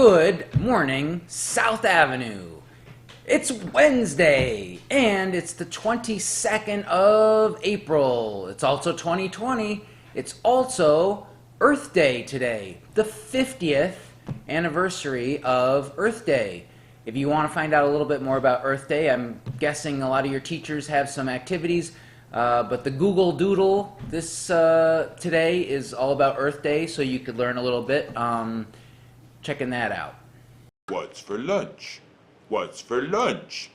Good morning, South Avenue. It's Wednesday, and it's the 22nd of April. It's also 2020. It's also Earth Day today, the 50th anniversary of Earth Day. If you want to find out a little bit more about Earth Day, I'm guessing a lot of your teachers have some activities, but the Google Doodle this today is all about Earth Day, so you could learn a little bit. Checking that out. What's for lunch? What's for lunch?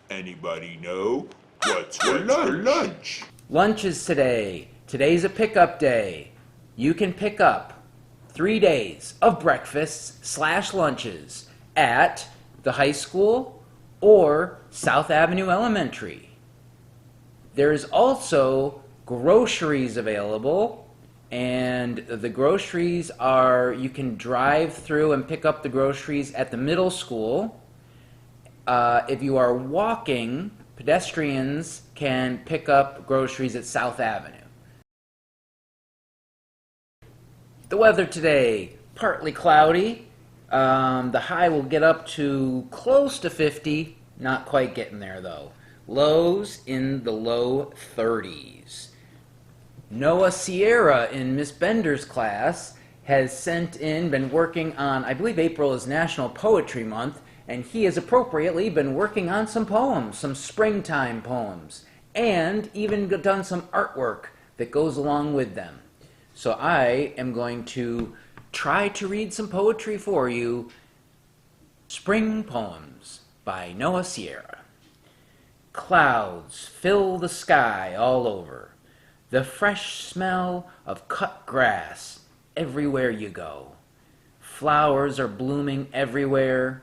Anybody know? What's for lunch? Lunch is today. Today's a pickup day. You can pick up 3 days of breakfasts/lunches at the high school or South Avenue Elementary. There's also groceries available, and the groceries are, you can drive through and pick up the groceries at the middle school. If you are walking, pedestrians can pick up groceries at South Avenue. The weather today, partly cloudy. The high will get up to close to 50, not quite getting there though. Lows in the low 30s. Noah Sierra in Miss Bender's class has been working on, I believe April is National Poetry Month, and he has appropriately been working on some poems, some springtime poems, and even done some artwork that goes along with them. So I am going to try to read some poetry for you. Spring Poems by Noah Sierra. Clouds fill the sky all over. The fresh smell of cut grass everywhere you go. Flowers are blooming everywhere.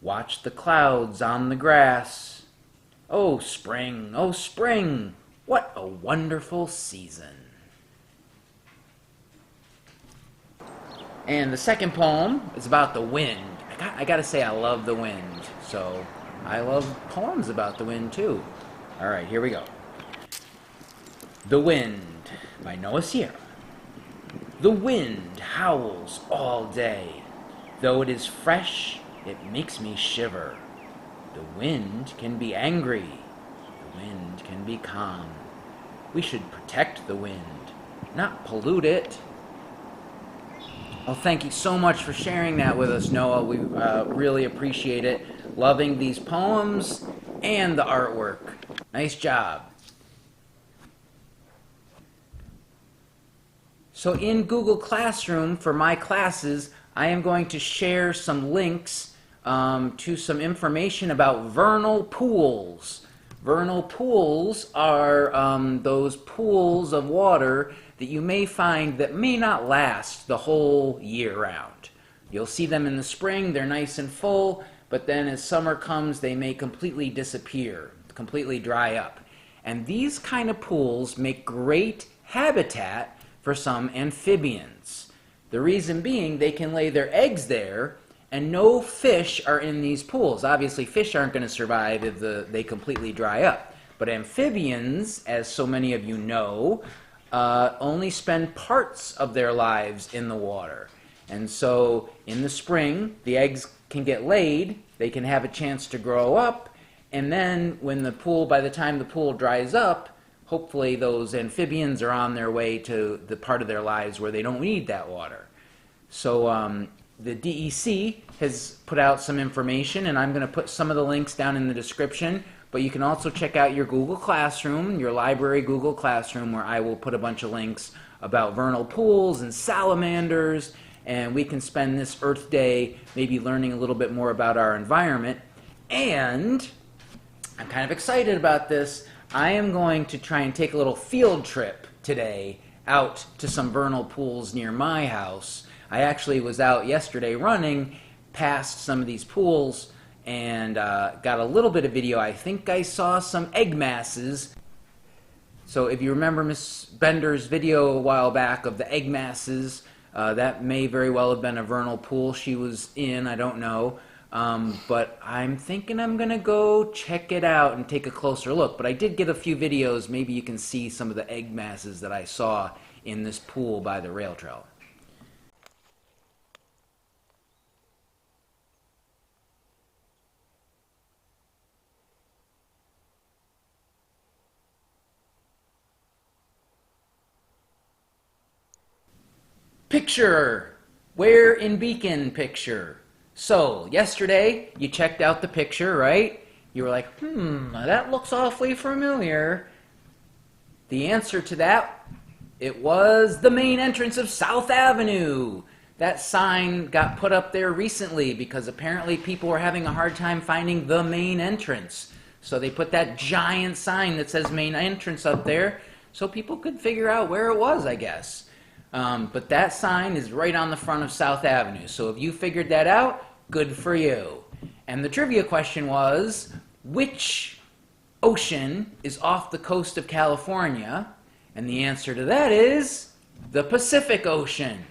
Watch the clouds on the grass. Oh, spring, what a wonderful season. And the second poem is about the wind. I gotta say I love the wind, so I love poems about the wind too. All right, here we go. The Wind by Noah Sierra. The wind howls all day. Though it is fresh, it makes me shiver. The wind can be angry. The wind can be calm. We should protect the wind, not pollute it. Well, thank you so much for sharing that with us, Noah. We really appreciate it. Loving these poems and the artwork. Nice job. So in Google Classroom, for my classes, I am going to share some links to some information about vernal pools. Vernal pools are those pools of water that you may find that may not last the whole year round. You'll see them in the spring, they're nice and full, but then as summer comes, they may completely disappear, completely dry up. And these kind of pools make great habitat for some amphibians. The reason being, they can lay their eggs there, and no fish are in these pools. Obviously, fish aren't going to survive if they completely dry up. But amphibians, as so many of you know, only spend parts of their lives in the water. And so in the spring, the eggs can get laid, they can have a chance to grow up, and then when by the time the pool dries up, hopefully those amphibians are on their way to the part of their lives where they don't need that water. So the DEC has put out some information, and I'm going to put some of the links down in the description, but you can also check out your Google Classroom, your library Google Classroom, where I will put a bunch of links about vernal pools and salamanders, and we can spend this Earth Day maybe learning a little bit more about our environment. And I'm kind of excited about this. I am going to try and take a little field trip today out to some vernal pools near my house. I actually was out yesterday running past some of these pools and got a little bit of video. I think I saw some egg masses. So if you remember Miss Bender's video a while back of the egg masses, that may very well have been a vernal pool she was in, I don't know. But I'm thinking I'm going to go check it out and take a closer look. But I did get a few videos. Maybe you can see some of the egg masses that I saw in this pool by the rail trail. Picture. Where in Beacon picture. So, yesterday, you checked out the picture, right? You were like, that looks awfully familiar. The answer to that, it was the main entrance of South Avenue. That sign got put up there recently because apparently people were having a hard time finding the main entrance. So they put that giant sign that says main entrance up there so people could figure out where it was, I guess. But that sign is right on the front of South Avenue. So if you figured that out, good for you. And the trivia question was, which ocean is off the coast of California? And the answer to that is the Pacific Ocean.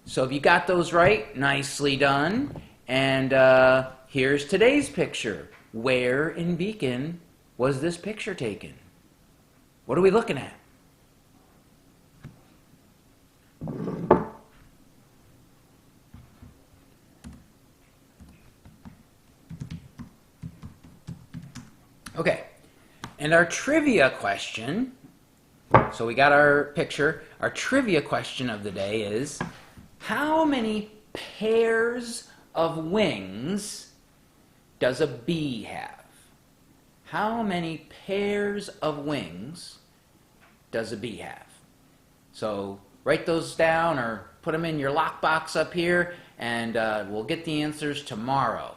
So if you got those right, nicely done. And here's today's picture. Where in Beacon was this picture taken? What are we looking at? Okay, and our trivia question, so we got our picture. Our trivia question of the day is, how many pairs of wings does a bee have? How many pairs of wings does a bee have? So write those down or put them in your lockbox up here, and we'll get the answers tomorrow.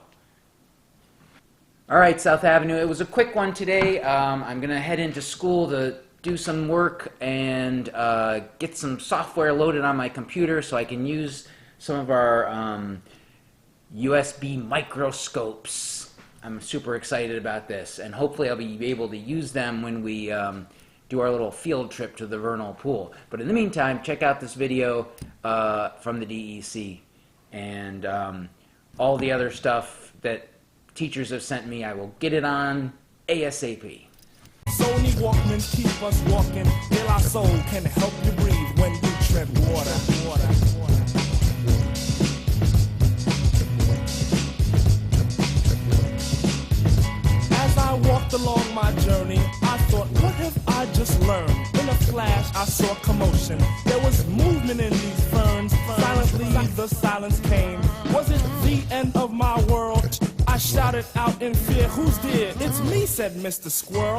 All right, South Avenue, it was a quick one today. I'm going to head into school to do some work and get some software loaded on my computer so I can use some of our USB microscopes. I'm super excited about this, and hopefully I'll be able to use them when we do our little field trip to the vernal pool. But in the meantime, check out this video from the DEC and all the other stuff that teachers have sent me. I will get it on ASAP. Sony Walkman keep us walking. De La Soul can help you breathe when you tread water. As I walked along my journey, I thought, what have I just learned? In a flash, I saw commotion. There was movement in these ferns. Silently, the silence came. Was it the end of my world? I shouted out in fear, who's there? It's me, said Mr. Squirrel.